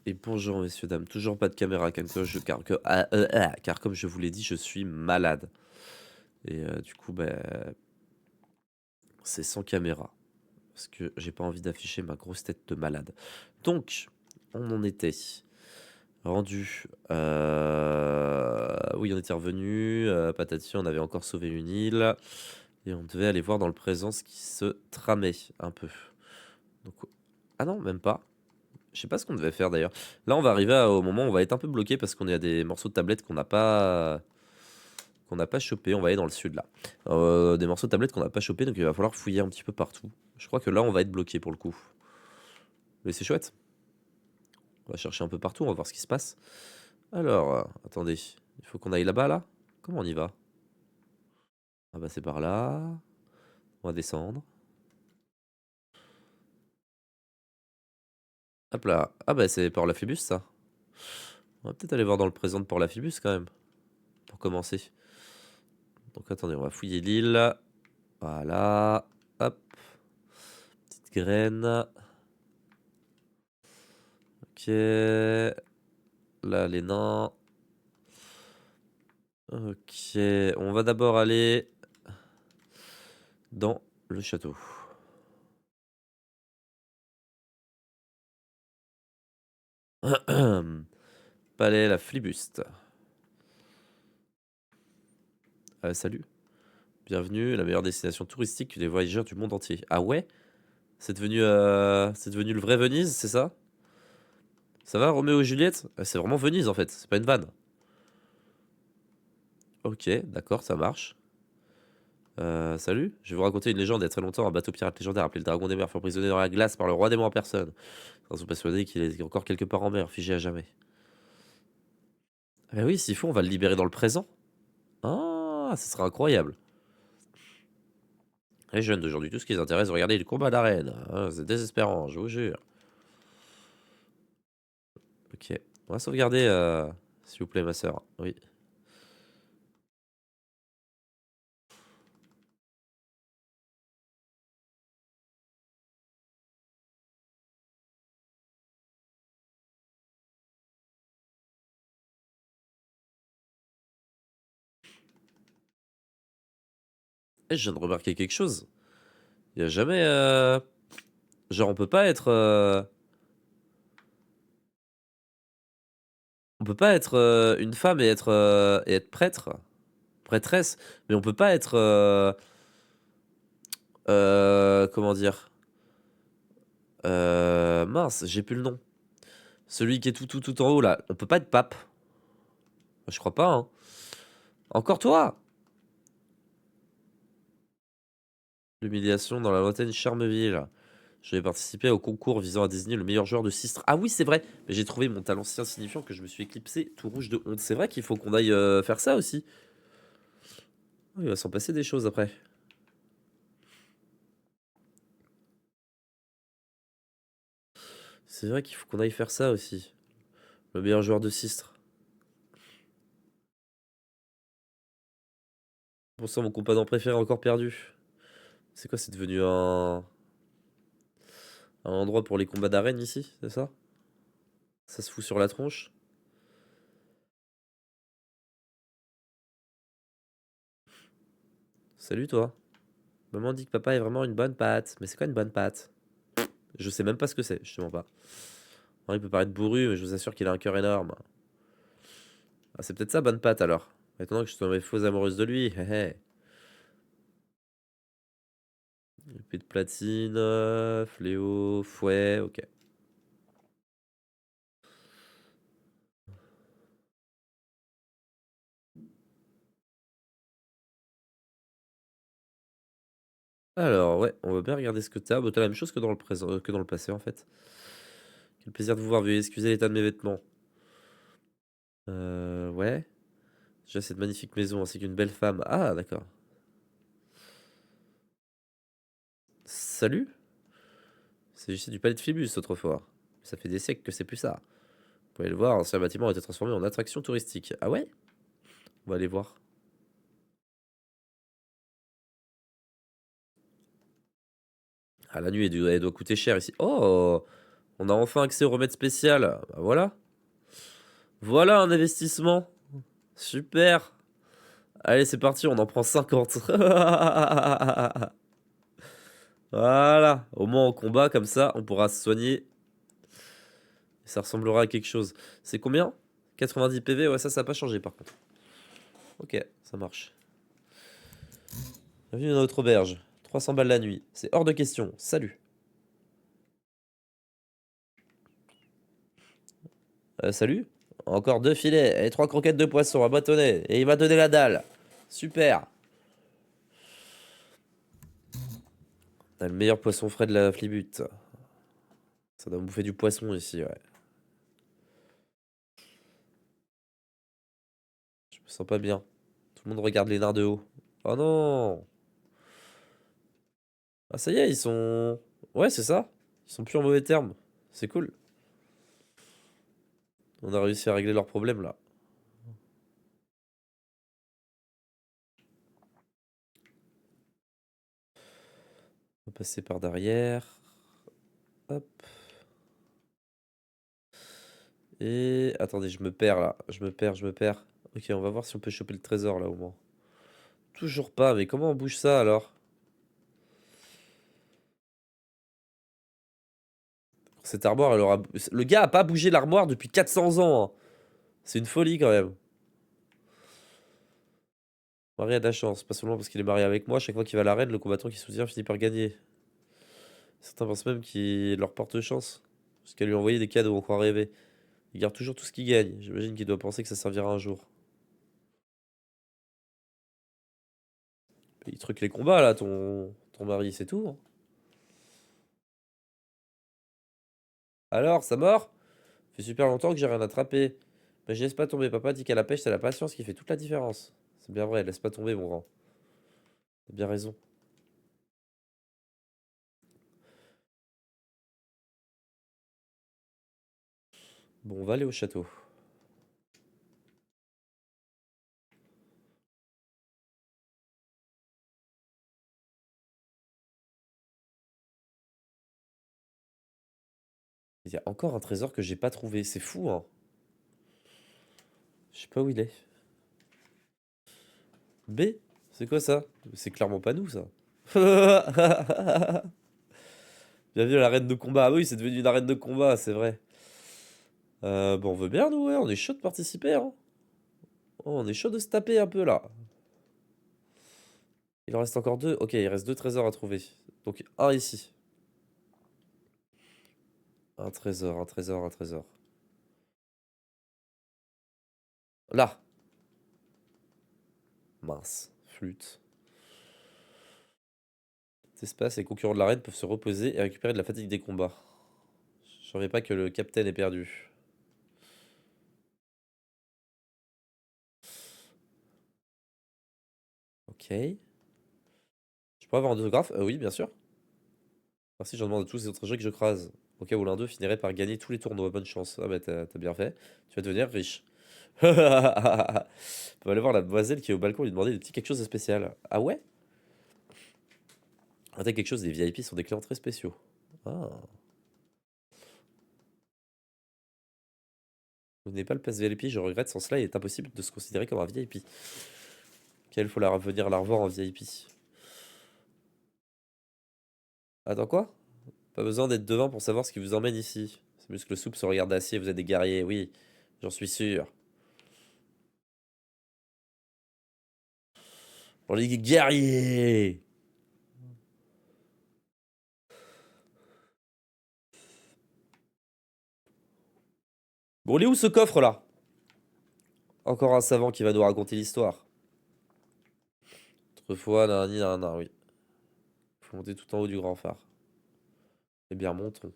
Et bonjour messieurs, dames, toujours pas de caméra car comme je vous l'ai dit, je suis malade. Et du coup, c'est sans caméra. Parce que j'ai pas envie d'afficher ma grosse tête de malade. Donc, on en était rendu. Oui, on était revenu. Patati, on avait encore sauvé une île. Et on devait aller voir dans le présent ce qui se tramait un peu. Donc, ah non, même pas. Je sais pas ce qu'on devait faire d'ailleurs. Là, on va arriver au moment où on va être un peu bloqué parce qu'on a des morceaux de tablette qu'on n'a pas chopé. On va aller dans le sud là. Des morceaux de tablette qu'on n'a pas chopé, donc il va falloir fouiller un petit peu partout. Je crois que là, on va être bloqué pour le coup. Mais c'est chouette. On va chercher un peu partout, on va voir ce qui se passe. Alors, attendez. Il faut qu'on aille là-bas là. Comment on y va? Ah bah c'est par là. On va descendre. Hop là. Ah bah c'est Port Laphébus ça. On va peut-être aller voir dans le présent de Port Laphébus quand même. Pour commencer. Donc attendez, on va fouiller l'île. Voilà. Hop. Petite graine. Ok. Là, les nains. Ok. On va d'abord aller dans le château. Palais la flibuste. Salut. Bienvenue, la meilleure destination touristique des voyageurs du monde entier. Ah ouais? C'est devenu le vrai Venise, c'est ça? Ça va, Roméo et Juliette? C'est vraiment Venise en fait, c'est pas une vanne. Ok, d'accord, ça marche. Salut, je vais vous raconter une légende. Il y a très longtemps, un bateau pirate légendaire appelé le Dragon des Mers fut emprisonné dans la glace par le roi des morts en personne. Ils sont persuadés qu'il est encore quelque part en mer, figé à jamais. Ah oui, s'il faut, on va le libérer dans le présent. Ah, ce sera incroyable. Les jeunes d'aujourd'hui, tout ce qui les intéresse, regardez le combat d'arène. Ah, c'est désespérant, je vous jure. Ok, on va sauvegarder, s'il vous plaît, ma sœur. Oui. Et je viens de remarquer quelque chose. Il y a jamais, genre, on peut pas être une femme et être prêtresse, mais on peut pas être, comment dire, mince, j'ai plus le nom. Celui qui est tout en haut là. On peut pas être pape. Je crois pas, hein. Encore toi! L'humiliation dans la lointaine Charmeville. Je vais participer au concours visant à désigner le meilleur joueur de Sistre. Ah oui, c'est vrai! Mais j'ai trouvé mon talent si insignifiant que je me suis éclipsé tout rouge de honte. C'est vrai qu'il faut qu'on aille faire ça aussi. Oh, il va s'en passer des choses après. C'est vrai qu'il faut qu'on aille faire ça aussi. Le meilleur joueur de Sistre. Pour ça, mon compagnon préféré encore perdu. C'est quoi, c'est devenu un endroit pour les combats d'arène ici, c'est ça? Ça se fout sur la tronche? Salut toi. Maman dit que papa est vraiment une bonne patte. Mais c'est quoi une bonne patte? Je sais même pas ce que c'est, je te mens pas. Alors, il peut paraître bourru, mais je vous assure qu'il a un cœur énorme. Ah, c'est peut-être ça, bonne patte alors. Maintenant que je suis tombé faux amoureuse de lui, hé hé. Épée de platine, fléau, fouet, ok. Alors, ouais, on va bien regarder ce que t'as. Bah, t'as la même chose que dans le présent, que dans le passé en fait. Quel plaisir de vous voir, veuillez excuser l'état de mes vêtements. Ouais. Déjà, cette magnifique maison ainsi qu'une belle femme. Ah, d'accord. Salut? C'est juste du palais de Phébus autrefois. Ça fait des siècles que c'est plus ça. Vous pouvez le voir, l'ancien bâtiment a été transformé en attraction touristique. Ah ouais? On va aller voir. Ah, la nuit, elle doit coûter cher ici. Oh! On a enfin accès au remède spécial. Bah voilà. Voilà un investissement. Super. Allez, c'est parti, on en prend 50. Voilà. Au moins en combat, comme ça, on pourra se soigner. Ça ressemblera à quelque chose. C'est combien? 90 PV? Ouais, ça n'a pas changé par contre. Ok, ça marche. Bienvenue dans notre auberge. 300 balles la nuit. C'est hors de question. Salut. Salut. Encore 2 filets et 3 croquettes de poisson à bâtonnet. Et il m'a donné la dalle. Super. T'as le meilleur poisson frais de la flibute. Ça doit me bouffer du poisson ici, ouais. Je me sens pas bien. Tout le monde regarde les nards de haut. Oh non. Ah ça y est, ils sont... Ouais, c'est ça. Ils sont plus en mauvais termes. C'est cool. On a réussi à régler leurs problèmes là. On va passer par derrière. Hop. Et... Attendez, je me perds là. Je me perds. Ok, on va voir si on peut choper le trésor là au moins. Toujours pas, mais comment on bouge ça alors? Cette armoire, elle aura... Le gars a pas bougé l'armoire depuis 400 ans, hein. C'est une folie quand même. Marie a de la chance, pas seulement parce qu'il est marié avec moi. Chaque fois qu'il va à l'arène, le combattant qui soutient finit par gagner. Certains pensent même qu'il leur porte chance. Parce qu'elle lui a envoyé des cadeaux, on croit rêver. Il garde toujours tout ce qu'il gagne. J'imagine qu'il doit penser que ça servira un jour. Il truc les combats là, ton mari, c'est tout, hein. Alors, ça mort? Ça fait super longtemps que j'ai rien attrapé. Mais je laisse pas tomber. Papa dit qu'à la pêche, c'est la patience qui fait toute la différence. C'est bien vrai, laisse pas tomber, mon grand. T'as bien raison. Bon, on va aller au château. Il y a encore un trésor que j'ai pas trouvé. C'est fou, hein. Je sais pas où il est. B? C'est quoi ça? C'est clairement pas nous, ça. Bienvenue à l'arène de combat. Ah oui, c'est devenu une arène de combat, c'est vrai. Bon, on veut bien, nous, ouais. On est chaud de participer, hein. Oh, on est chaud de se taper un peu, là. Il en reste encore deux. Ok, il reste deux trésors à trouver. Donc, un ici. Un trésor, un trésor, un trésor. Là. Mince. Flûte. Cet espace, les concurrents de l'arène peuvent se reposer et récupérer de la fatigue des combats. Je savais pas que le capitaine est perdu. Ok. Je peux avoir un autographe? Oui, bien sûr. Merci, j'en demande à tous les autres jeux que je crase. Au cas où l'un d'eux finirait par gagner tous les tournois. Bonne chance. Ah bah t'as bien fait. Tu vas devenir riche. On peut aller voir la demoiselle qui est au balcon et lui demander des petits quelque chose de spécial. Ah ouais? Ah, t'as quelque chose, les VIP sont des clients très spéciaux. Ah. Vous n'avez pas le pass VIP, je regrette. Sans cela, il est impossible de se considérer comme un VIP. Quel faut venir la revoir en VIP. Attends quoi? Pas besoin d'être devin pour savoir ce qui vous emmène ici. C'est muscle souple se regarde assis et vous êtes des guerriers, oui. J'en suis sûr. On est des guerriers! Bon, il est où ce coffre là? Encore un savant qui va nous raconter l'histoire. Autrefois, nanani, nanana, oui. Faut monter tout en haut du grand phare. Eh bien, montons.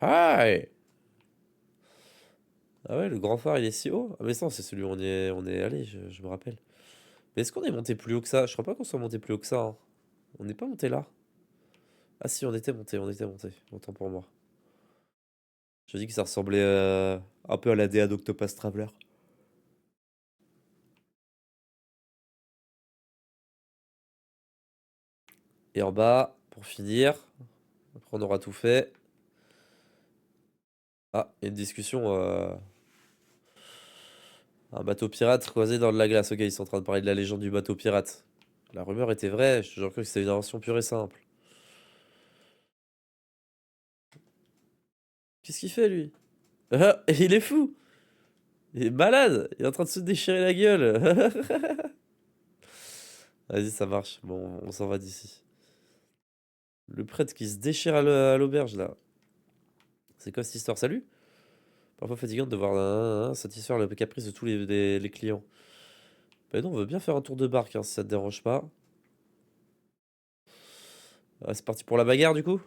Aïe! Ah ouais, le grand phare, il est si haut? Ah mais ça, c'est celui où on est allé, je me rappelle. Mais est-ce qu'on est monté plus haut que ça? Je crois pas qu'on soit monté plus haut que ça, hein. On n'est pas monté là. Ah si, on était monté, on était monté. Autant pour moi. Je dis que ça ressemblait un peu à la DA d'Octopus Traveler. Et en bas, pour finir, après on aura tout fait. Ah, il y a une discussion. Un bateau pirate croisé dans de la glace. Ok, ils sont en train de parler de la légende du bateau pirate. La rumeur était vraie, j'ai toujours cru que c'était une invention pure et simple. Qu'est-ce qu'il fait lui? Ah, il est fou! Il est malade! Il est en train de se déchirer la gueule! Vas-y, ça marche. Bon, on s'en va d'ici. Le prêtre qui se déchire à l'auberge là. C'est quoi cette histoire? Salut? Parfois fatigant de devoir satisfaire le caprice de tous les clients. Bah non, on veut bien faire un tour de barque hein, si ça te dérange pas. Ah, c'est parti pour la bagarre du coup?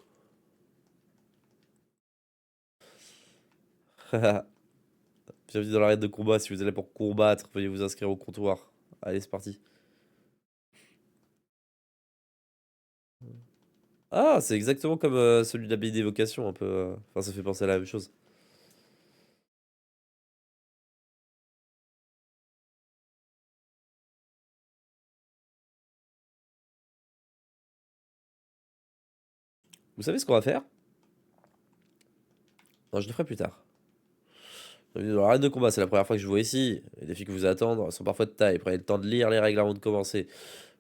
Bienvenue dans l'arène de combat. Si vous allez pour combattre, veuillez vous inscrire au comptoir. Allez, c'est parti. Ah, c'est exactement comme celui de l'abbaye d'évocation, un peu. Enfin, ça fait penser à la même chose. Vous savez ce qu'on va faire? Non, je le ferai plus tard. Bienvenue dans l'arène de combat, c'est la première fois que je vous vois ici. Les défis que vous attendent sont parfois de taille. Prenez le temps de lire les règles avant de commencer.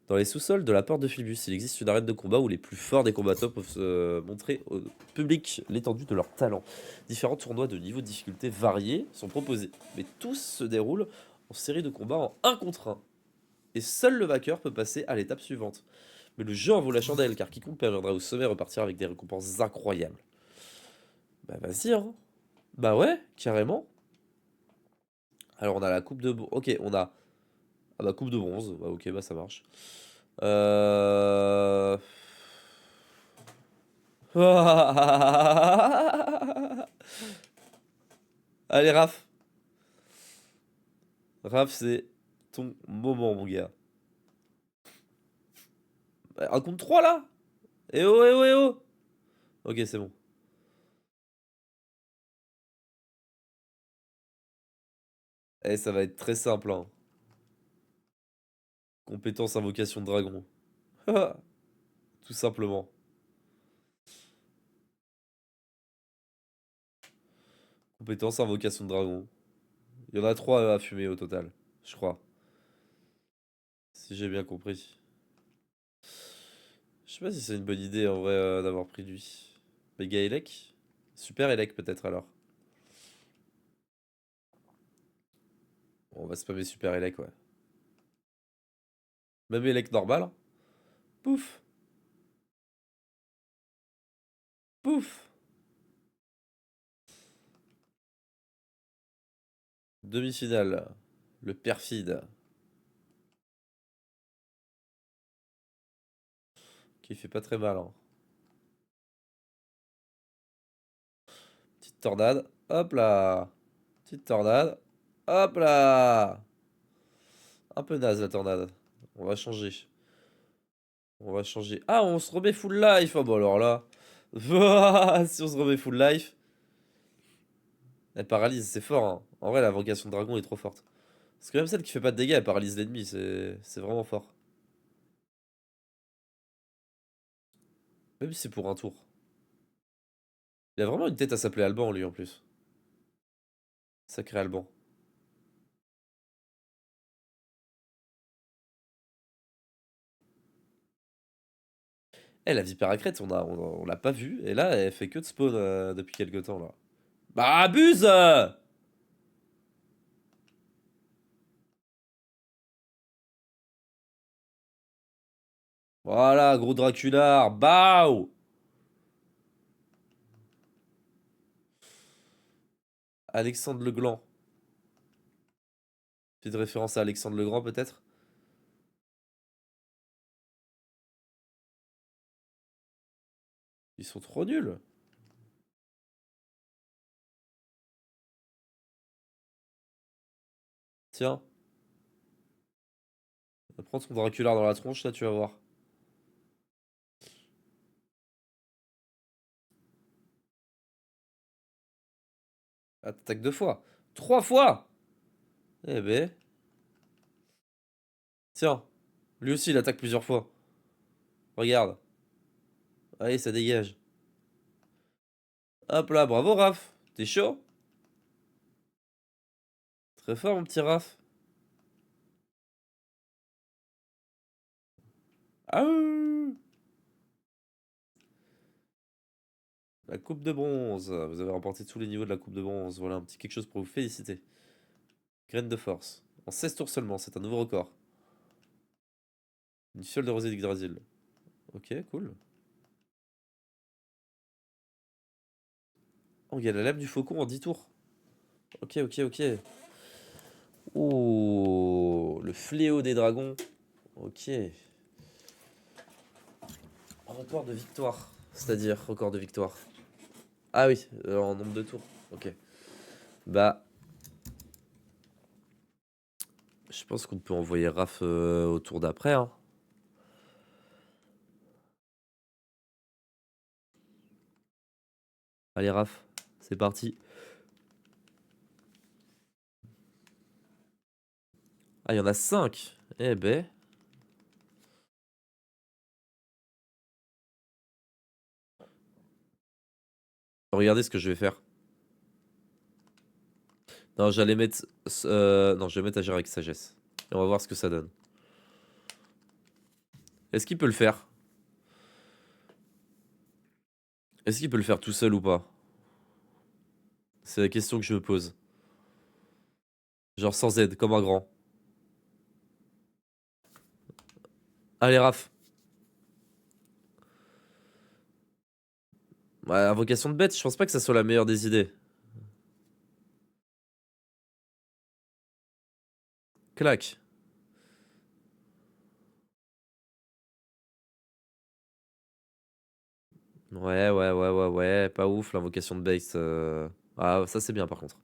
Dans les sous-sols de la porte de Philbus, il existe une arène de combat où les plus forts des combattants peuvent se montrer au public l'étendue de leur talent. Différents tournois de niveau de difficulté variés sont proposés, mais tous se déroulent en série de combats en un contre un. Et seul le vainqueur peut passer à l'étape suivante. Mais le jeu en vaut la chandelle, car quiconque parviendra au sommet repartira avec des récompenses incroyables. Bah vas-y, hein. Bah ouais, carrément. Alors on a la coupe de... Ok, on a... Ah bah coupe de bronze. Bah ok, bah ça marche. Euh... Allez, Raph. Raph, c'est ton moment, mon gars. Un contre 3 là? Eh oh, eh oh, eh oh. Ok, c'est bon. Eh, ça va être très simple, hein. Compétence invocation de dragon. Tout simplement. Compétence invocation de dragon. Il y en a 3 à fumer au total, je crois. Si j'ai bien compris. Je sais pas si c'est une bonne idée en vrai d'avoir pris lui. Méga Elec? Super Elec peut-être alors. Bon, on va spammer Super Elec, ouais. Même Elec normal, hein. Pouf! Pouf! Demi-finale. Le perfide. Qui fait pas très mal, hein. Petite tornade. Hop là! Petite tornade. Hop là! Un peu naze la tornade. On va changer. On va changer. Ah, on se remet full life! Oh, bon alors là. Si on se remet full life. Elle paralyse, c'est fort, hein. En vrai, la vocation de dragon est trop forte. Parce que même celle qui fait pas de dégâts, elle paralyse l'ennemi, c'est vraiment fort. Même si c'est pour un tour. Il a vraiment une tête à s'appeler Alban, lui, en plus. Sacré Alban. Eh, la vipère à crête, on l'a pas vue, et là, elle fait que de spawn depuis quelques temps, là. Bah, abuse! Voilà, gros Draculard, BAO! Alexandre le Gland. Petite référence à Alexandre le Grand, peut-être? Ils sont trop nuls. Tiens, prends ton Draculard dans la tronche, là, tu vas voir. Ah, t'attaques 2 fois. 3 fois! Eh ben, tiens. Lui aussi, il attaque plusieurs fois. Regarde. Allez, ça dégage. Hop là, bravo Raph. T'es chaud? Très fort, mon petit Raph. Ah ouh. La coupe de bronze. Vous avez remporté tous les niveaux de la coupe de bronze. Voilà un petit quelque chose pour vous féliciter. Graine de force. En 16 tours seulement, c'est un nouveau record. Une fiole de rosée d'Yggdrasil. Ok, cool. Oh, il y a la lame du faucon en 10 tours. Ok, ok, ok. Oh, le fléau des dragons. Ok. Record de victoire. C'est-à-dire record de victoire. Ah oui, en nombre de tours. Ok. Bah, je pense qu'on peut envoyer Raph au tour d'après. Hein. Allez, Raph, c'est parti. Ah, il y en a 5. Eh ben. Regardez ce que je vais faire. Non, j'allais mettre. Non, je vais mettre agir avec sagesse. Et on va voir ce que ça donne. Est-ce qu'il peut le faire? Est-ce qu'il peut le faire tout seul ou pas? C'est la question que je me pose. Genre sans aide, comme un grand. Allez, Raph. Ouais, invocation de bête, je pense pas que ça soit la meilleure des idées. Clac. Ouais, ouais, ouais, ouais, ouais. Pas ouf, l'invocation de base. Ah, ça c'est bien par contre.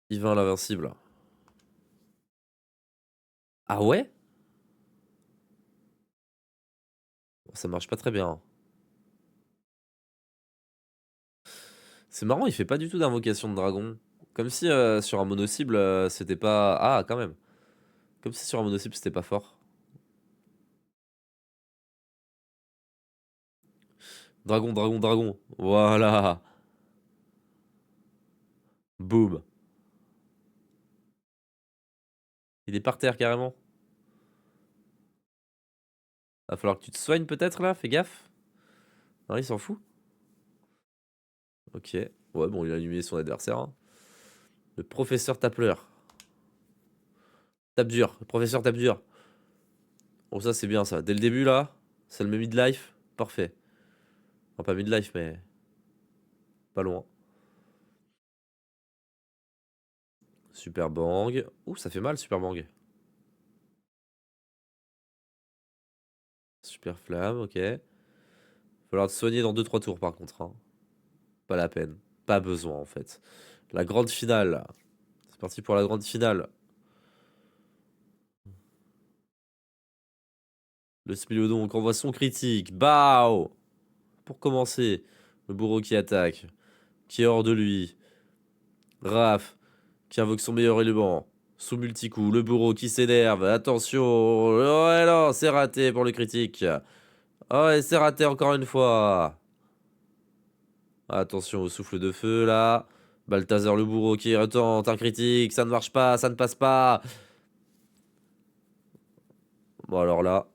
Yvain l'invincible. Ah ouais? Bon, ça marche pas très bien. Hein. C'est marrant, il fait pas du tout d'invocation de dragon. Comme si sur un mono-cible, c'était pas... Ah, quand même. Comme si sur un mono-cible, c'était pas fort. Dragon, dragon, dragon. Voilà. Boum. Il est par terre carrément. Va falloir que tu te soignes peut-être là, fais gaffe. Non, il s'en fout. Ok. Ouais, bon, il a allumé son adversaire. Hein. Le professeur Tapleur. Tape dur. Le professeur tape dur. Bon, ça, c'est bien, ça. Dès le début, là, ça le met midlife. Parfait. Enfin, pas midlife, mais pas loin. Super Bang. Ouh, ça fait mal, Super Bang. Super Flamme, ok. Falloir te soigner dans 2-3 tours, par contre. Hein. Pas la peine. Pas besoin, en fait. La grande finale. C'est parti pour la grande finale. Le Smilodon envoie son critique. Bao! Pour commencer, le bourreau qui attaque. Qui est hors de lui. Raph, qui invoque son meilleur élément. Sous multi-coup, le bourreau qui s'énerve. Attention. Ouais, non, c'est raté pour le critique. Oh, et c'est raté encore une fois. Attention au souffle de feu, là. Balthazar le bourreau qui retente un critique. Ça ne marche pas, ça ne passe pas. Bon, alors là.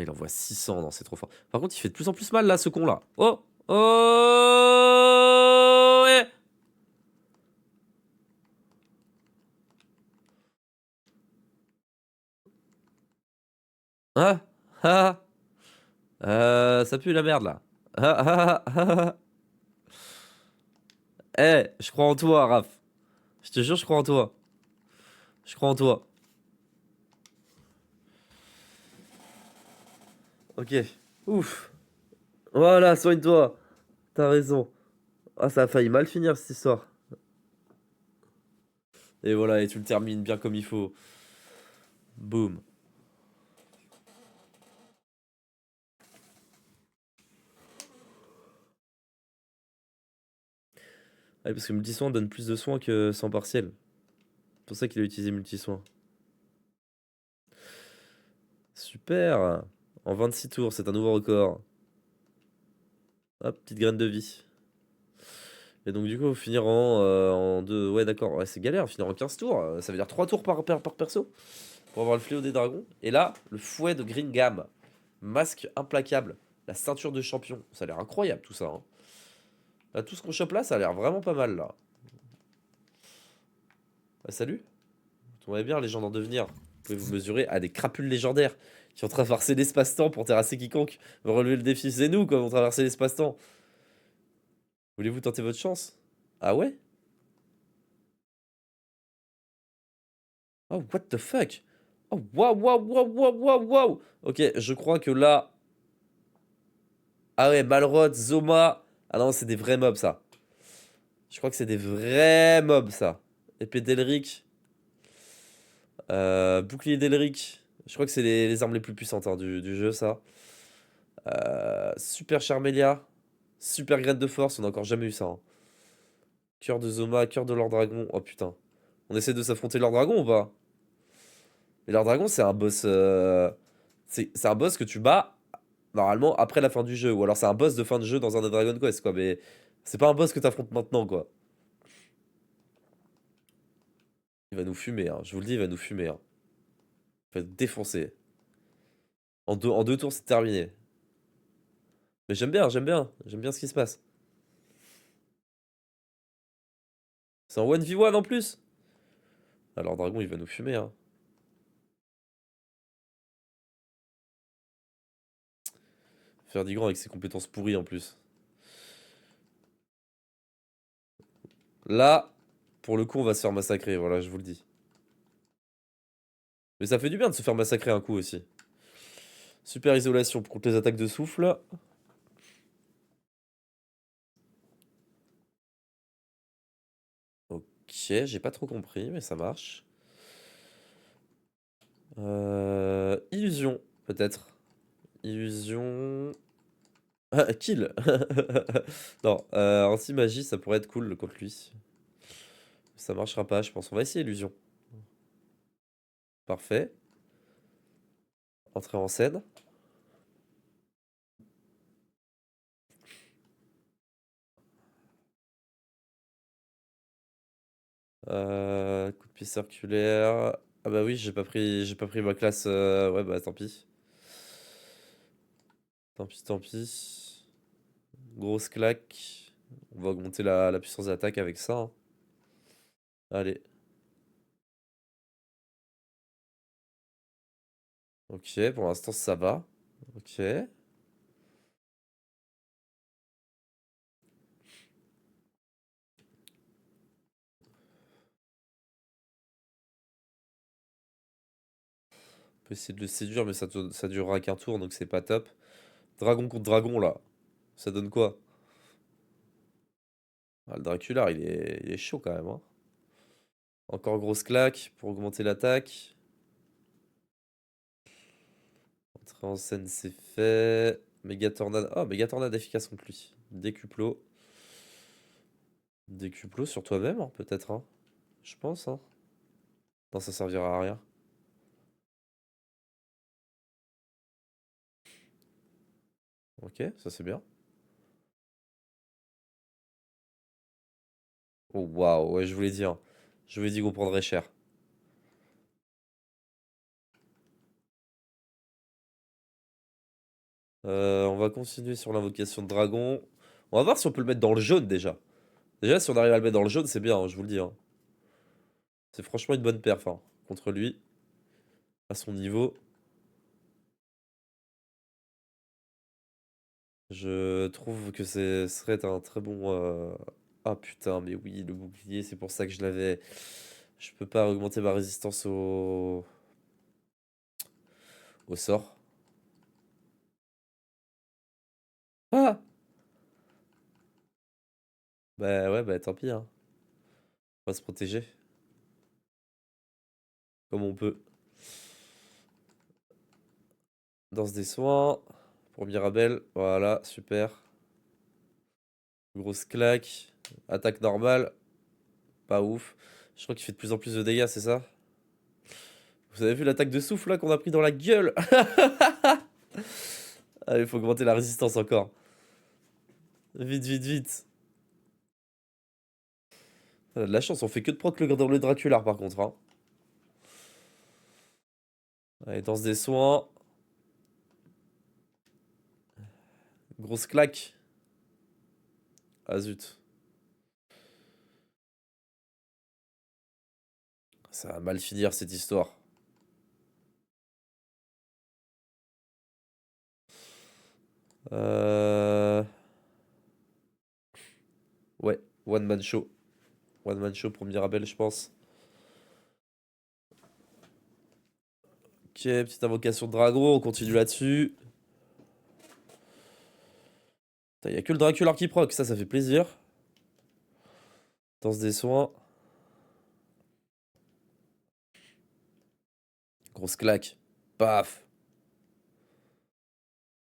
Il envoie 600, non, c'est trop fort. Par contre, il fait de plus en plus mal, là, ce con-là. Oh! Oh! Ouais. Hein? Ah! Ça pue la merde, là. Ah, ah, ah, ah. Eh, je crois en toi, Raph. Je te jure, je crois en toi. Je crois en toi. Ok. Ouf. Voilà, soigne-toi. T'as raison. Ah, ça a failli mal finir, cette histoire. Et voilà, et tu le termines bien comme il faut. Boum. Ah, parce que multi-soin donne plus de soins que sans partiel. C'est pour ça qu'il a utilisé multi-soin. Super. En 26 tours, c'est un nouveau record. Hop, petite graine de vie. Et donc, du coup, finir en 2. Ouais, d'accord. Ouais, c'est galère, finir en 15 tours. Ça veut dire 3 tours par perso pour avoir le fléau des dragons. Et là, le fouet de Gringham. Masque implacable. La ceinture de champion. Ça a l'air incroyable tout ça. Hein. Là, tout ce qu'on chope là, ça a l'air vraiment pas mal là. Ah, salut. Vous tombez bien, légende en devenir. Vous pouvez vous mesurer à des crapules légendaires qui ont traversé l'espace-temps pour terrasser quiconque. Relever le défi, c'est nous qui avons traversé l'espace-temps. Voulez-vous tenter votre chance? Ah ouais? Oh, what the fuck? Oh, waouh, waouh, waouh, waouh, waouh, waouh! Ok, je crois que là. Ah ouais, Malrod, Zoma. Ah non, c'est des vrais mobs ça. Je crois que c'est des vrais mobs ça. Épée d'Elric. Bouclier d'Elric. Je crois que c'est les armes les plus puissantes hein, du jeu ça. Super Charmelia. Super graine de force, on a encore jamais eu ça. Hein. Cœur de Zoma, cœur de Lord Dragon. Oh putain. On essaie de s'affronter Lord Dragon ou pas? Mais Lord Dragon, c'est un boss. C'est un boss que tu bats normalement après la fin du jeu. Ou alors c'est un boss de fin de jeu dans un Dragon Quest, quoi. Mais c'est pas un boss que t'affrontes maintenant, quoi. Il va nous fumer, hein. Je vous le dis, il va nous fumer. Hein. Il va nous défoncer. En deux tours, c'est terminé. Mais j'aime bien, j'aime bien. J'aime bien ce qui se passe. C'est en 1v1 en plus. Alors Dragon, il va nous fumer, hein. Faire du grand avec ses compétences pourries en plus. Là, pour le coup, on va se faire massacrer, voilà, je vous le dis. Mais ça fait du bien de se faire massacrer un coup aussi. Super isolation contre les attaques de souffle. Ok, j'ai pas trop compris, mais ça marche. Illusion, peut-être. Illusion... Ah, kill. Non, anti-magie, ça pourrait être cool contre lui. Ça marchera pas, je pense. On va essayer illusion. Parfait. Entrer en scène. Coup de pied circulaire. Ah bah oui, j'ai pas pris ma classe. Ouais, bah tant pis. Tant pis, tant pis. Grosse claque. On va augmenter la puissance d'attaque avec ça. Hein. Allez. Ok, pour l'instant ça va. Ok. On peut essayer de le séduire, mais ça durera qu'un tour, donc c'est pas top. Dragon contre dragon, là. Ça donne quoi? Ah, le Dracula, il est chaud quand même. Hein. Encore grosse claque pour augmenter l'attaque. Entrer en scène, c'est fait. Méga tornade. Oh, méga tornade efficace contre lui. Décuplo. Décuplo sur toi-même, hein, peut-être. Hein. Je pense. Hein. Non, ça servira à rien. Ok, ça c'est bien. Oh, waouh, ouais, je voulais dire. Je voulais dire qu'on prendrait cher. On va continuer sur l'invocation de dragon. On va voir si on peut le mettre dans le jaune déjà. Déjà, si on arrive à le mettre dans le jaune, c'est bien, hein, je vous le dis. Hein. C'est franchement une bonne perf hein, contre lui, à son niveau. Je trouve que ce serait un très bon... Ah putain, mais oui, le bouclier, c'est pour ça que je l'avais. Je peux pas augmenter ma résistance au sort. Ah! Bah ouais, bah tant pis, hein. On va se protéger, comme on peut. Danse des soins, pour Mirabelle, voilà, super. Grosse claque, attaque normale, pas ouf. Je crois qu'il fait de plus en plus de dégâts, c'est ça? Vous avez vu l'attaque de souffle là qu'on a pris dans la gueule? Allez, faut augmenter la résistance encore. Vite, vite, vite. On a de la chance, on fait que de proc dans le Dracular par contre. Hein. Allez, danse des soins. Grosse claque. Ah zut. Ça va mal finir cette histoire. Ouais, One Man Show. One Man Show pour Mirabel, je pense. Ok, petite invocation de dragon, on continue là-dessus. Il y a que le Dracular qui proc, ça fait plaisir. Danse des soins. Grosse claque. Paf.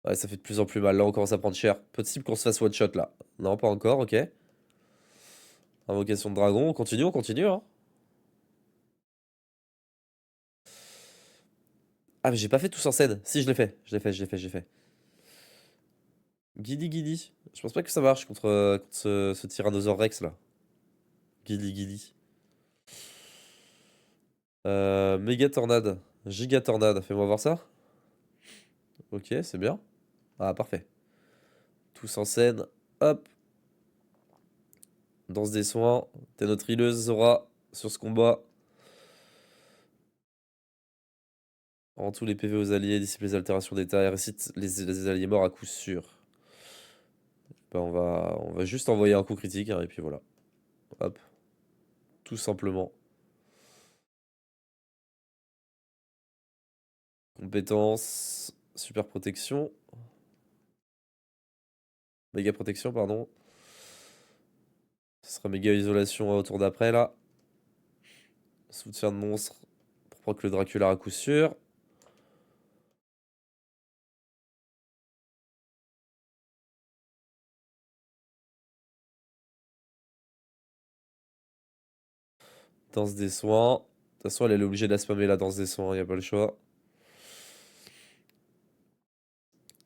Ouais, ça fait de plus en plus mal. Là, on commence à prendre cher. Possible qu'on se fasse one shot là. Non, pas encore, ok. Invocation de dragon, on continue, hein. Ah, mais j'ai pas fait tous en scène. Si, je l'ai fait. Je l'ai fait, je l'ai fait, j'ai fait. Guidi, Guidi. Je pense pas que ça marche contre ce Tyrannosaure Rex là. Guidi, Guidi. Méga tornade. Giga tornade. Fais-moi voir ça. Ok, c'est bien. Ah, parfait. Tous en scène. Hop. Danse des soins. T'es notre healeuse, Zora, sur ce combat. Rends tous les PV aux alliés, dissipe les altérations d'état et récite les alliés morts à coup sûr. Ben, on va juste envoyer un coup critique, hein, et puis voilà. Hop. Tout simplement. Compétence. Super protection. Méga protection, pardon. Ce sera méga isolation au tour d'après, là. Soutien de monstre pour proc le Dracula à coup sûr. Danse des soins. De toute façon, elle est obligée de la spammer, la danse des soins, y a pas le choix.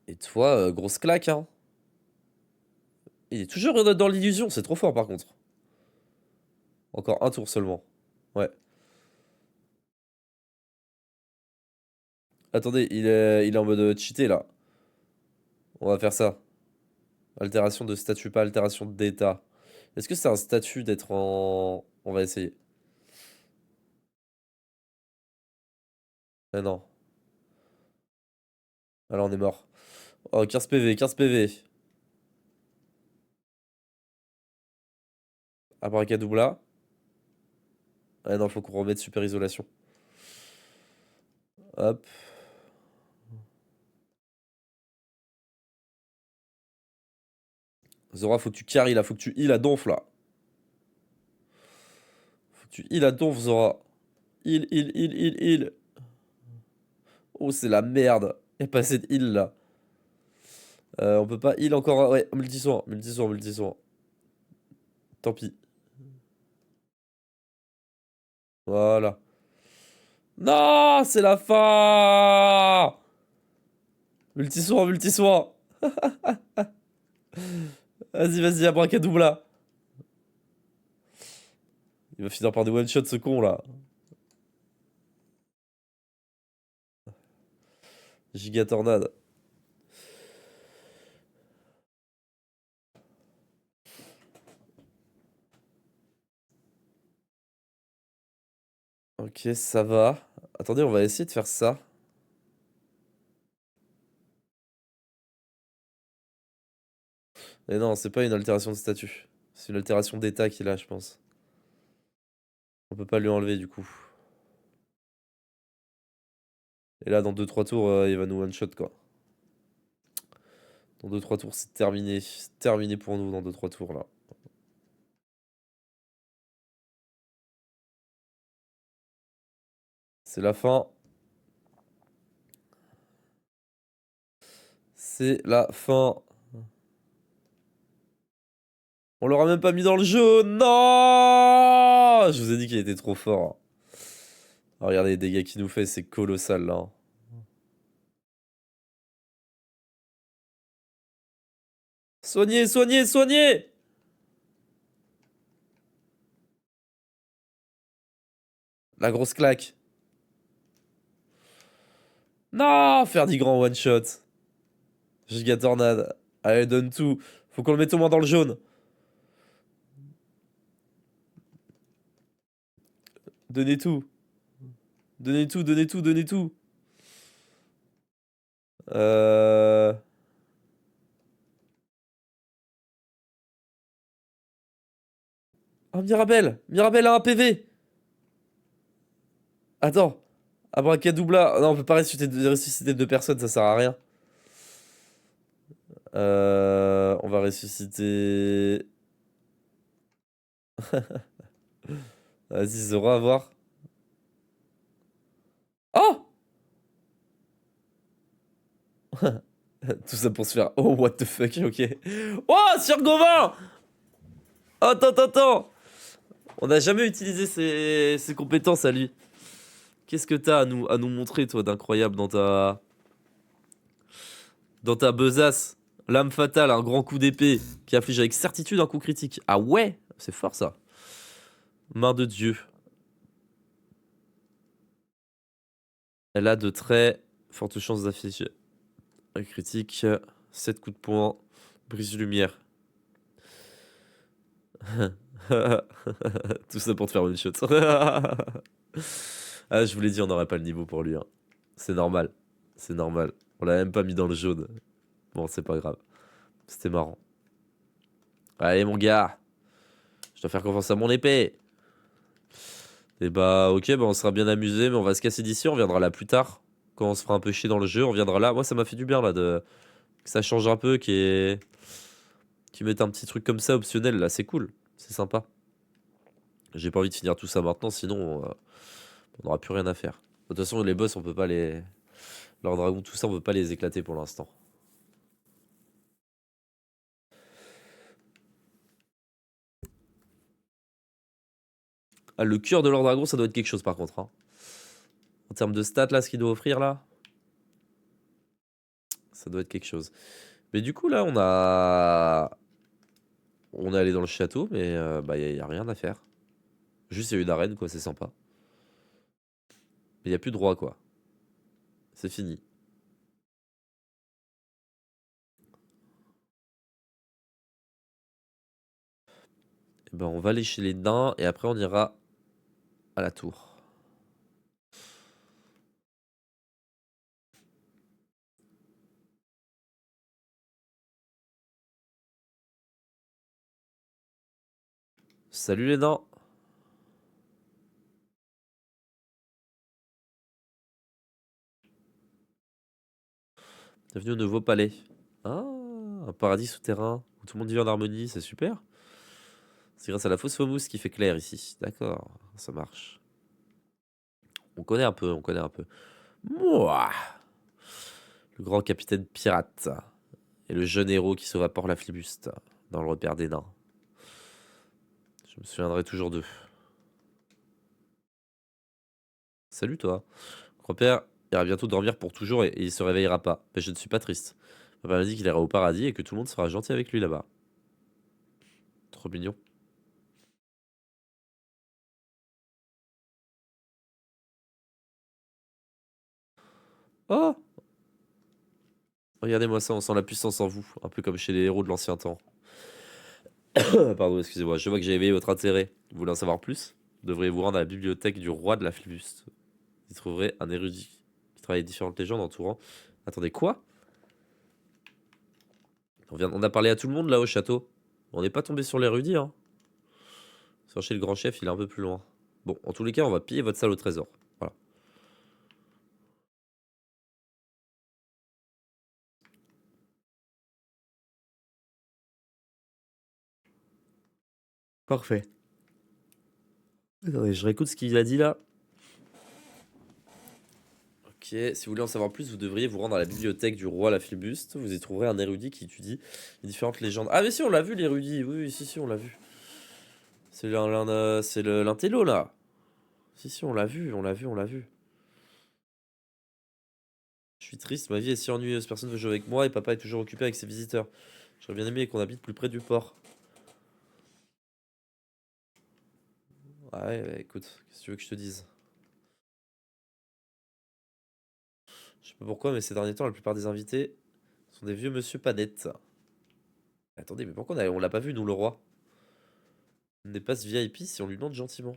Et toi, grosse claque, hein. Il est toujours dans l'illusion, c'est trop fort par contre. Encore un tour seulement. Ouais. Attendez, il est en mode cheaté là. On va faire ça. Altération de statut, pas altération d'état. Est-ce que c'est un statut d'être en... On va essayer. Ah non. Alors on est mort. Oh, 15 PV, 15 PV. Abracadabra. Ah non, faut qu'on remette super isolation. Hop. Zora, faut que tu carry là, faut que tu heal à donf là. Faut que tu heal à donf, Zora. Heal, heal, heal, heal, heal. Oh, c'est la merde. Il n'y a pas assez de heal là. On peut pas heal encore. Ouais, multisoin, multisoin, multisoin. Tant pis. Voilà. Non, c'est la fin. Multisoin, multisoin. Vas-y, vas-y, abracadabra. Il va finir par des one-shot ce con là. Giga tornade. Ok, ça va. Attendez, on va essayer de faire ça. Mais non, c'est pas une altération de statut. C'est une altération d'état qu'il a, je pense. On peut pas lui enlever du coup. Et là, dans deux trois tours, il va nous one-shot quoi. Dans deux trois tours, c'est terminé. C'est terminé pour nous dans deux trois tours là. C'est la fin. C'est la fin. On l'aura même pas mis dans le jeu. Non! Je vous ai dit qu'il était trop fort. Ah, regardez les dégâts qu'il nous fait, c'est colossal là. Soignez, soignez, soignez! La grosse claque. Non, faire des grands one shot. Giga tornade. Allez, donne tout. Faut qu'on le mette au moins dans le jaune. Donnez tout. Donnez tout, donnez tout, donnez tout. Euh... Oh, Mirabelle! Mirabelle a un PV! Attends. Abracadabra. Non, on peut pas ressusciter deux personnes, ça sert à rien. On va ressusciter. Vas-y, Zora, à voir. Oh! Tout ça pour se faire. Oh, what the fuck, ok. Oh, sur Gauvin! Attends, attends, attends! On n'a jamais utilisé ses compétences à lui. Qu'est-ce que t'as à nous montrer, toi, d'incroyable dans ta besace? Lame fatale, un grand coup d'épée qui afflige avec certitude un coup critique. Ah ouais? C'est fort, ça. Main de Dieu. Elle a de très fortes chances d'afficher un critique. 7 coups de poing. Brise lumière. Tout ça pour te faire une shot. Ah, je vous l'ai dit, on n'aurait pas le niveau pour lui, hein. C'est normal. C'est normal. On l'a même pas mis dans le jaune. Bon, c'est pas grave. C'était marrant. Allez, mon gars. Je dois faire confiance à mon épée. Et bah, ok, bah, on sera bien amusé, mais on va se casser d'ici. On reviendra là plus tard. Quand on se fera un peu chier dans le jeu, on reviendra là. Moi, ça m'a fait du bien, là, que ça change un peu, qui mette un petit truc comme ça optionnel, là. C'est cool. C'est sympa. J'ai pas envie de finir tout ça maintenant, sinon, on n'aura plus rien à faire. De toute façon, les boss, on peut pas les. Leurs dragons, tout ça, on peut pas les éclater pour l'instant. Ah, le cœur de leur dragon, ça doit être quelque chose par contre, hein. En termes de stats, là, ce qu'il doit offrir, là, ça doit être quelque chose. Mais du coup, là, on a. On est allé dans le château, mais bah, y a rien à faire. Juste, il y a une arène, quoi, c'est sympa. Mais il y a plus de roi, quoi. C'est fini. Et ben, on va aller chez les nains et après, on ira à la tour. Salut les nains! Bienvenue au nouveau palais. Ah, un paradis souterrain où tout le monde vit en harmonie, c'est super. C'est grâce à la fausse Phobos qui fait clair ici. D'accord, ça marche. On connaît un peu, on connaît un peu. Mouah, le grand capitaine pirate et le jeune héros qui sauva Port la Flibuste dans le repère des nains. Je me souviendrai toujours d'eux. Salut toi. Grand-père ira bientôt dormir pour toujours et il se réveillera pas. Mais je ne suis pas triste. Papa m'a dit qu'il ira au paradis et que tout le monde sera gentil avec lui là-bas. Trop mignon. Oh! Regardez-moi ça, on sent la puissance en vous. Un peu comme chez les héros de l'ancien temps. Pardon, excusez-moi. Je vois que j'ai éveillé votre intérêt. Vous voulez en savoir plus? Vous devriez vous rendre à la bibliothèque du roi de la Flibuste. Vous y trouverez un érudit qui travaille différentes légendes entourant. Attendez, quoi? On a parlé à tout le monde là au château. On n'est pas tombé sur l'érudit, hein. Chercher le grand chef, il est un peu plus loin. Bon, en tous les cas, on va piller votre salle au trésor. Voilà. Parfait. Attendez, je réécoute ce qu'il a dit là. Ok, si vous voulez en savoir plus, vous devriez vous rendre à la bibliothèque du roi la Flibuste. Vous y trouverez un érudit qui étudie les différentes légendes. Ah mais si, on l'a vu l'érudit. Oui, oui, si, si, on l'a vu. C'est l'intello là. Si, si, on l'a vu, on l'a vu, on l'a vu. Je suis triste, ma vie est si ennuyeuse. Personne ne veut jouer avec moi et papa est toujours occupé avec ses visiteurs. J'aurais bien aimé qu'on habite plus près du port. Ouais, écoute, qu'est-ce que tu veux que je te dise? Je sais pas pourquoi, mais ces derniers temps, la plupart des invités sont des vieux monsieur panettes. Attendez, mais pourquoi on l'a pas vu, nous, le roi? On n'est pas ce VIP si on lui demande gentiment.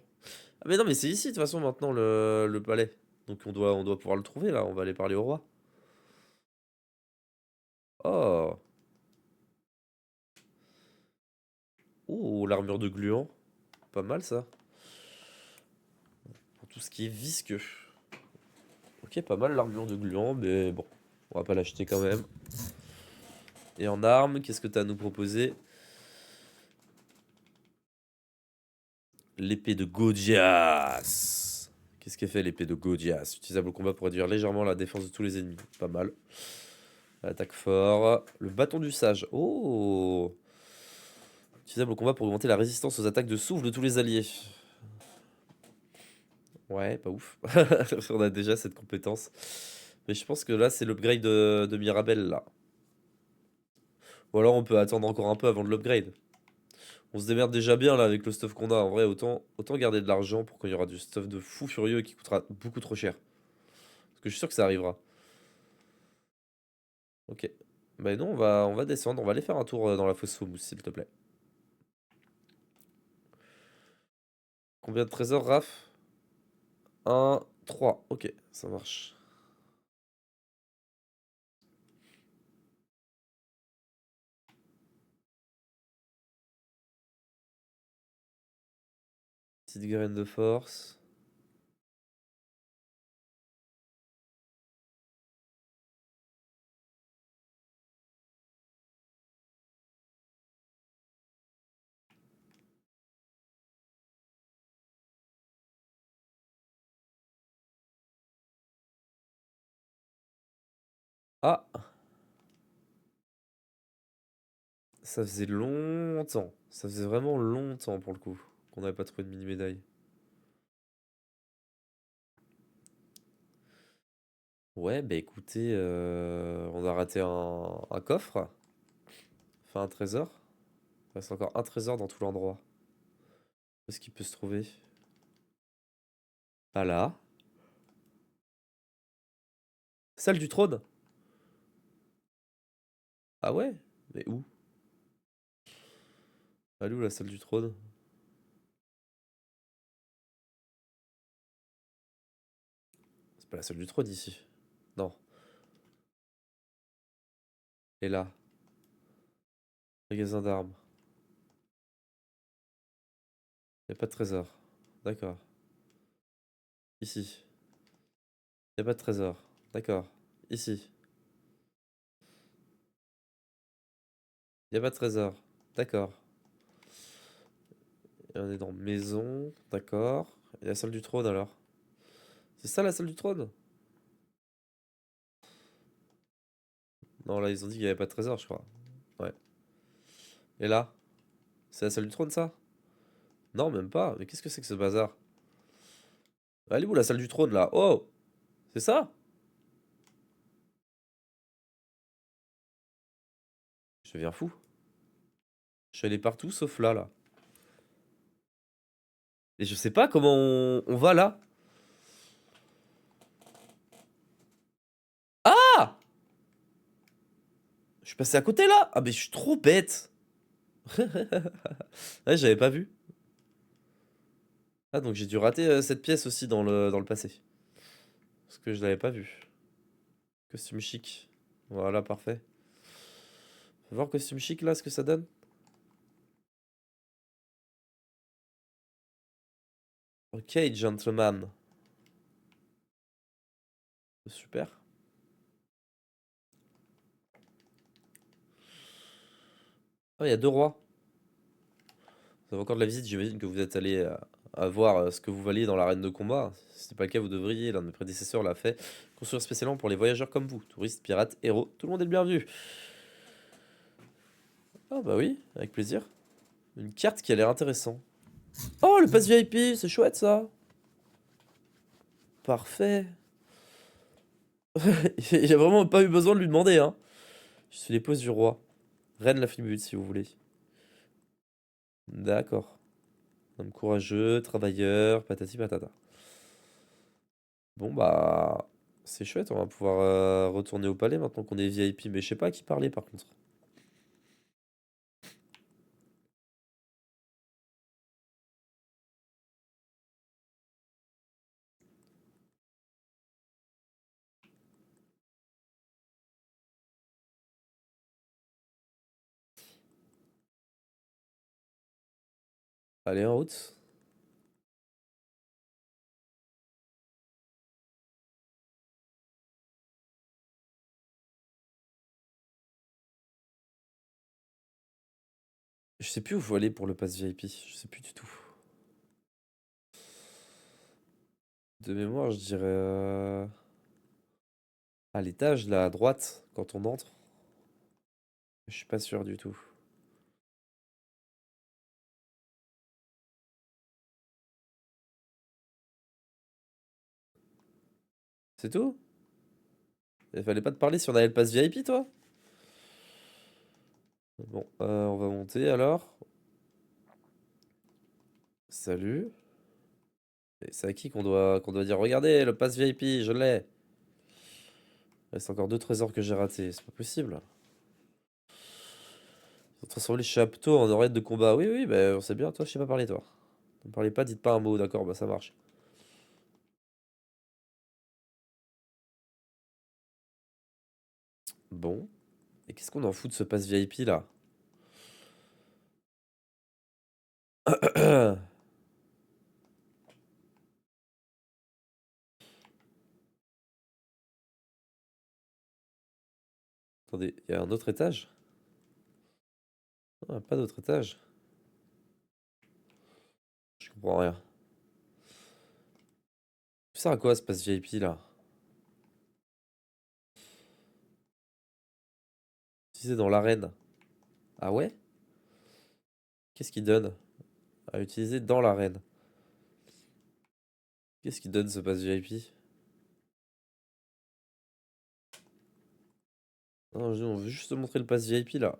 Ah mais non, mais c'est ici, de toute façon, maintenant, le palais. Donc on doit pouvoir le trouver, là. On va aller parler au roi. Oh! Oh, l'armure de gluant. Pas mal, ça. Pour tout ce qui est visqueux. Ok, pas mal l'armure de gluant, mais bon. On va pas l'acheter quand même. Et en armes, qu'est-ce que t'as à nous proposer? L'épée de Gaudias. Qu'est-ce qu'elle fait l'épée de Gaudias? Utilisable au combat pour réduire légèrement la défense de tous les ennemis. Pas mal. Attaque fort. Le bâton du sage. Oh! Utilisable au combat pour augmenter la résistance aux attaques de souffle de tous les alliés. Ouais, pas ouf. On a déjà cette compétence. Mais je pense que là, c'est l'upgrade de Mirabelle, là. Ou alors on peut attendre encore un peu avant de l'upgrade. On se démerde déjà bien là avec le stuff qu'on a. En vrai, autant garder de l'argent pour qu'il y aura du stuff de fou furieux qui coûtera beaucoup trop cher. Parce que je suis sûr que ça arrivera. Ok. Bah non, on va descendre. On va aller faire un tour dans la fosse aux mousses, s'il te plaît. Combien de trésors, Raph? Un, 3. Ok, ça marche. Petite graine de force. Ah, ça faisait longtemps. Ça faisait vraiment longtemps pour le coup qu'on n'avait pas trouvé de mini-médaille. Ouais, bah écoutez, on a raté un coffre. Enfin, un trésor. Il reste encore un trésor dans tout l'endroit. Où est-ce qu'il peut se trouver? Ah là. Salle du trône? Ah ouais? Mais où? Elle est où la salle du trône? C'est pas la salle du trône ici. Non. Et là. Magasin d'armes. Y a pas de trésor. D'accord. Ici. Y a pas de trésor. D'accord. Ici. Y a pas de trésor. D'accord. Et on est dans maison. D'accord. Et la salle du trône alors? C'est ça la salle du trône? Non, là ils ont dit qu'il y avait pas de trésor, je crois. Ouais. Et là? C'est la salle du trône ça? Non, même pas. Mais qu'est-ce que c'est que ce bazar? Elle est où la salle du trône là? Oh! C'est ça? Je deviens fou. Je suis allé partout sauf là, là. Et je sais pas comment on va là. Ah! Je suis passé à côté là? Ah mais je suis trop bête. Ouais, j'avais pas vu. Ah donc j'ai dû rater cette pièce aussi dans le passé. Parce que je l'avais pas vu. Costume chic. Voilà, parfait. Fais voir costume chic là, ce que ça donne. Ok, gentleman. Super. Ah, il y a deux rois. Vous avez encore de la visite, j'imagine que vous êtes allé à voir ce que vous valiez dans l'arène de combat. Si ce n'est pas le cas, vous devriez, l'un de mes prédécesseurs l'a fait. Construire spécialement pour les voyageurs comme vous, touristes, pirates, héros, tout le monde est le bienvenu. Ah bah oui, avec plaisir. Une carte qui a l'air intéressant. Oh, le pass VIP, c'est chouette ça. Parfait. Il a vraiment pas eu besoin de lui demander, hein. Je suis les poses du roi. Reine la flibute, si vous voulez. D'accord. Homme courageux, travailleur, patati patata. Bon, bah. C'est chouette, on va pouvoir retourner au palais maintenant qu'on est VIP. Mais je sais pas à qui parler par contre. Allez, en route. Je sais plus où faut aller pour le pass VIP. Je sais plus du tout. De mémoire, je dirais à l'étage, là, à droite, quand on entre. Je suis pas sûr du tout. C'est tout? Il fallait pas te parler si on avait le pass VIP, toi? Bon, on va monter alors. Salut. Et c'est à qui qu'on doit dire, regardez, le pass VIP, je l'ai. Il reste encore deux trésors que j'ai ratés, c'est pas possible. Ils ont transformé les chapiteaux en oreillettes de combat. Oui, oui, bah, on sait bien, toi, je sais pas parler, toi. Ne parlez pas, dites pas un mot, d'accord, bah ça marche. Bon. Et qu'est-ce qu'on en fout de ce pass VIP là? Attendez, il y a un autre étage? Ah, pas d'autre étage. Je comprends rien. Ça sert à quoi ce pass VIP là? Utilisé dans l'arène. Ah ouais? Qu'est-ce qu'il donne à utiliser dans l'arène? Qu'est-ce qu'il donne ce pass VIP? Non, on veut juste te montrer le pass VIP là.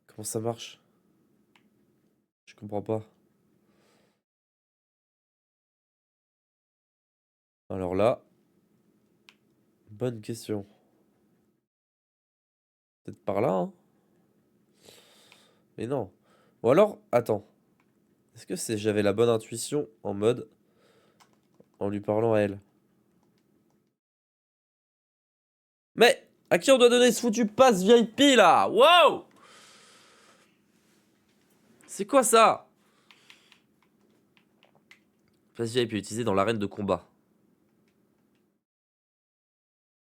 Comment ça marche? Je comprends pas. Alors là, bonne question. Peut-être par là, hein? Mais non. Ou alors, attends. Est-ce que c'est j'avais la bonne intuition en mode en lui parlant à elle? Mais à qui on doit donner ce foutu pass VIP là? Wow! C'est quoi ça? Pass VIP utilisé dans l'arène de combat.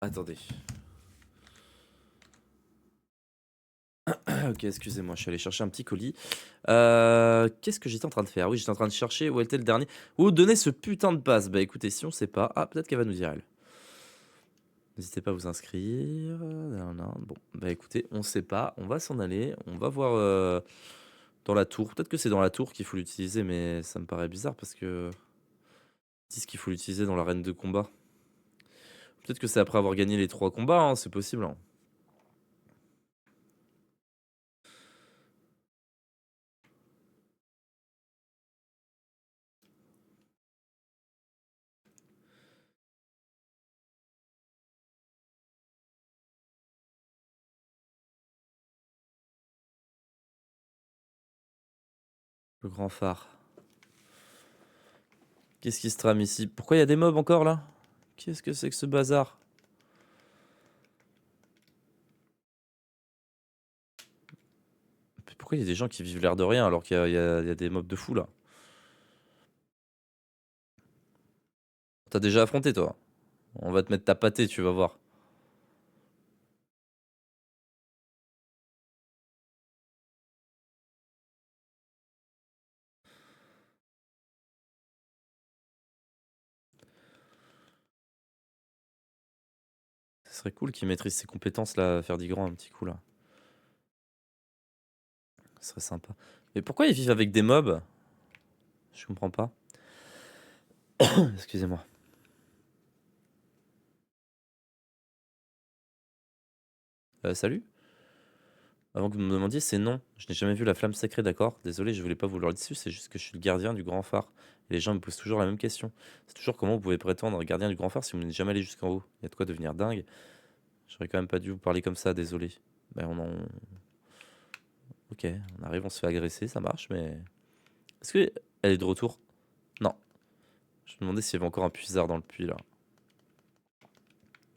Attendez. Ok, excusez-moi, je suis allé chercher un petit colis. Qu'est-ce que j'étais en train de faire? Oui, j'étais en train de chercher où était le dernier. Où donner ce putain de pass? Bah écoutez, si on sait pas. Ah, peut-être qu'elle va nous dire elle. N'hésitez pas à vous inscrire. Non, non. Bon, bah écoutez, on sait pas. On va s'en aller. On va voir dans la tour. Peut-être que c'est dans la tour qu'il faut l'utiliser, mais ça me paraît bizarre parce que ils disent qu'il faut l'utiliser dans l'arène de combat. Peut-être que c'est après avoir gagné les 3 combats, hein, c'est possible, hein. Le grand phare. Qu'est-ce qui se trame ici? Pourquoi il y a des mobs encore là? Qu'est-ce que c'est que ce bazar? Pourquoi il y a des gens qui vivent l'air de rien alors qu'il y a, il y a des mobs de fou là? T'as déjà affronté toi? On va te mettre ta pâtée, tu vas voir. Ce serait cool qu'il maîtrise ses compétences là, à faire des grands un petit coup là. Ce serait sympa. Mais pourquoi ils vivent avec des mobs? Je comprends pas. Excusez-moi. Salut? Avant que vous me demandiez, c'est non. Je n'ai jamais vu la flamme sacrée, d'accord? Désolé, je voulais pas vous dessus, c'est juste que je suis le gardien du grand phare. Et les gens me posent toujours la même question. C'est toujours comment vous pouvez prétendre gardien du grand phare si vous n'êtes jamais allé jusqu'en haut? Il y a de quoi devenir dingue. J'aurais quand même pas dû vous parler comme ça, désolé. Ben on en... Ok, on arrive, on se fait agresser, ça marche, mais... Est-ce que elle est de retour? Non. Je me demandais s'il y avait encore un puisard dans le puits, là.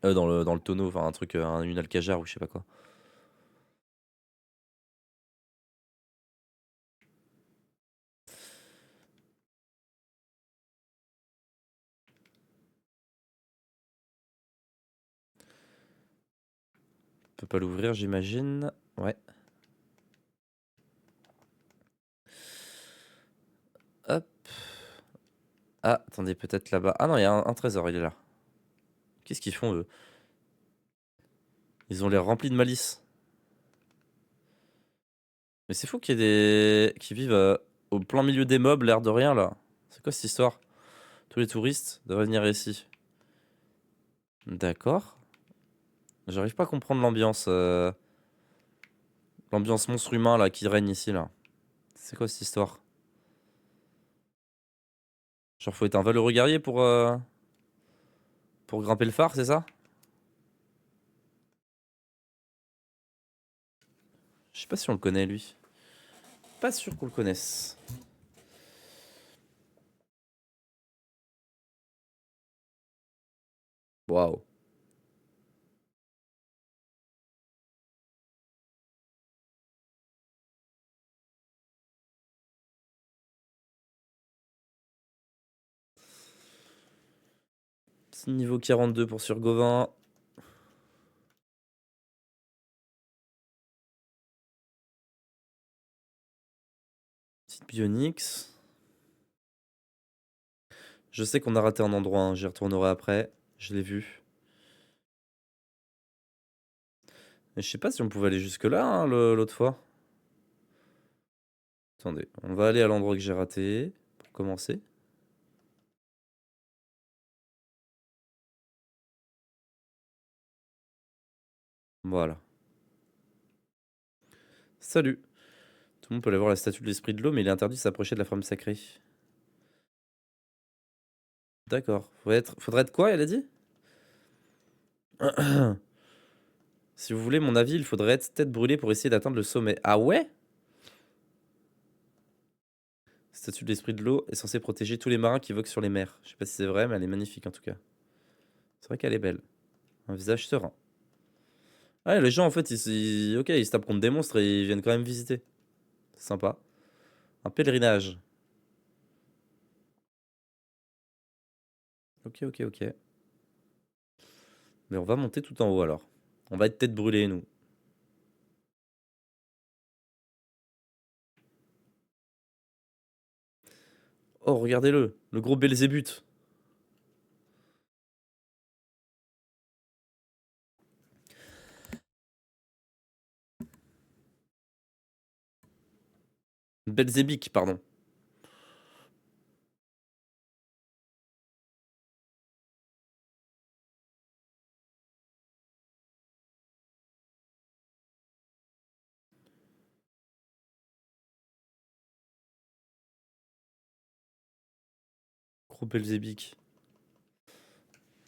Dans le tonneau, enfin un truc, une alcagère ou je sais pas quoi. On peut pas l'ouvrir, j'imagine. Ouais. Hop. Ah, attendez, peut-être là-bas. Ah non, il y a un trésor, il est là. Qu'est-ce qu'ils font, eux? Ils ont l'air remplis de malice. Mais c'est fou qu'il y ait des... qui vivent au plein milieu des mobs, l'air de rien, là. C'est quoi cette histoire? Tous les touristes devraient venir ici. D'accord. J'arrive pas à comprendre l'ambiance. L'ambiance monstre humain, là, qui règne ici, là. C'est quoi cette histoire? Genre, faut être un valeureux guerrier pour grimper le phare, c'est ça? Je sais pas si on le connaît, lui. Pas sûr qu'on le connaisse. Waouh. Petit niveau 42 pour Surgovin. Petite Bionix. Je sais qu'on a raté un endroit, hein, j'y retournerai après. Je l'ai vu. Mais je sais pas si on pouvait aller jusque-là, hein, l'autre fois. Attendez, on va aller à l'endroit que j'ai raté, pour commencer. Voilà. Salut. Tout le monde peut aller voir la statue de l'esprit de l'eau, mais il est interdit de s'approcher de la femme sacrée. D'accord. Faudrait être quoi, elle a dit? Si vous voulez mon avis, il faudrait être tête brûlée pour essayer d'atteindre le sommet. Ah ouais? Statue de l'esprit de l'eau est censée protéger tous les marins qui voguent sur les mers. Je sais pas si c'est vrai, mais elle est magnifique en tout cas. C'est vrai qu'elle est belle. Un visage serein. Ouais, les gens en fait, ok, ils se tapent contre des monstres et ils viennent quand même visiter. C'est sympa. Un pèlerinage. Ok, ok, ok. Mais on va monter tout en haut alors. On va être tête brûlée, nous. Oh, regardez-le, le gros Belzébuth. Belzébic, pardon. Gros Belzébic.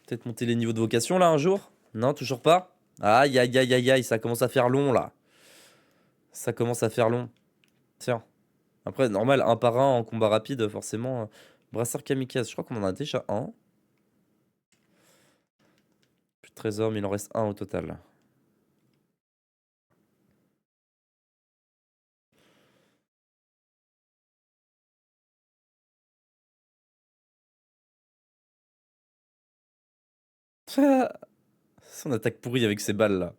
Peut-être monter les niveaux de vocation là un jour? Non, toujours pas? Aïe, aïe, aïe, aïe, aïe, ça commence à faire long là. Ça commence à faire long. Tiens. Après, normal, un par un en combat rapide, forcément. Brassard kamikaze, je crois qu'on en a déjà un. Plus de trésors, mais il en reste un au total. Son attaque pourrie avec ses balles là.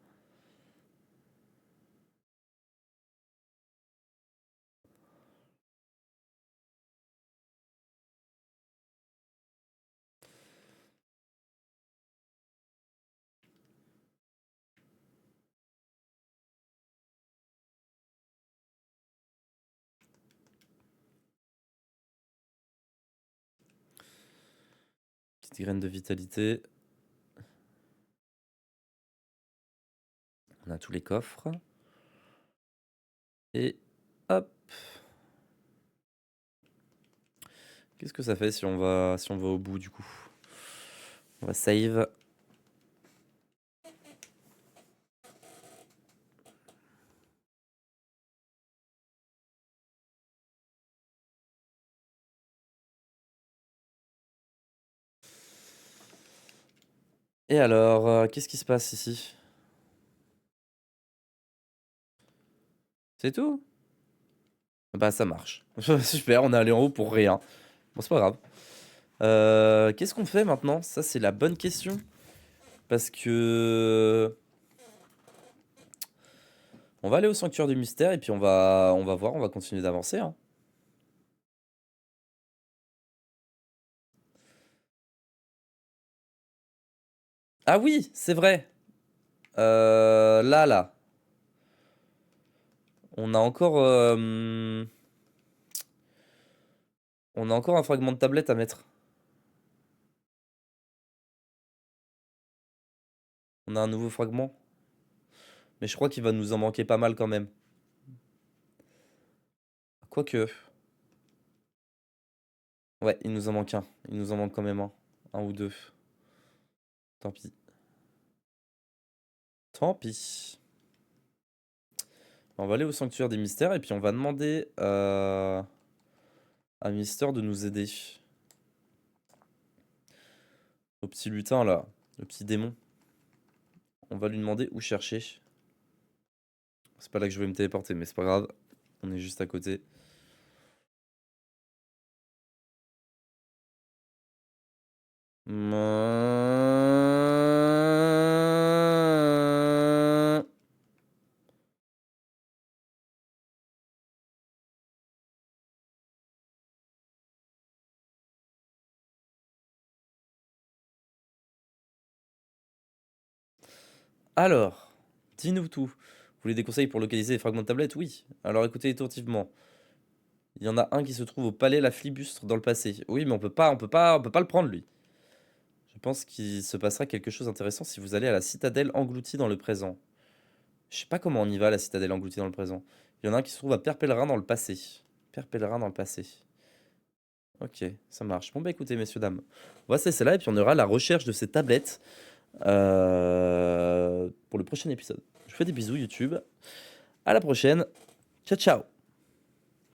Petite graine de vitalité. On a tous les coffres. Et hop. Qu'est-ce que ça fait si on va au bout du coup? On va save. Et alors, qu'est-ce qui se passe ici? C'est tout? Bah ça marche. Super, on est allé en haut pour rien. Bon, c'est pas grave. Qu'est-ce qu'on fait maintenant? Ça, c'est la bonne question. Parce que... On va aller au sanctuaire du mystère et puis on va voir, on va continuer d'avancer, hein. Ah oui, c'est vrai. Là. On a encore... On a encore un fragment de tablette à mettre. On a un nouveau fragment. Mais je crois qu'il va nous en manquer pas mal quand même. Quoique... Ouais, il nous en manque un. Il nous en manque quand même un. Un ou deux. Tant pis. Tant pis. On va aller au sanctuaire des mystères et puis on va demander à Mister de nous aider. Au petit lutin là, le petit démon. On va lui demander où chercher. C'est pas là que je vais me téléporter, mais c'est pas grave. On est juste à côté. Alors, dis-nous tout. Vous voulez des conseils pour localiser les fragments de tablette? Oui. Alors écoutez attentivement. Il y en a un qui se trouve au palais La Flibustre dans le passé. Oui, mais on peut pas le prendre lui. Je pense qu'il se passera quelque chose d'intéressant si vous allez à la citadelle engloutie dans le présent. Je sais pas comment on y va, la citadelle engloutie dans le présent. Il y en a un qui se trouve à Père Pèlerin dans le passé. Père Pèlerin dans le passé. Ok, ça marche. Bon bah écoutez, messieurs, dames. On va se laisser là et puis on aura la recherche de ces tablettes pour le prochain épisode. Je vous fais des bisous YouTube. À la prochaine. Ciao ciao.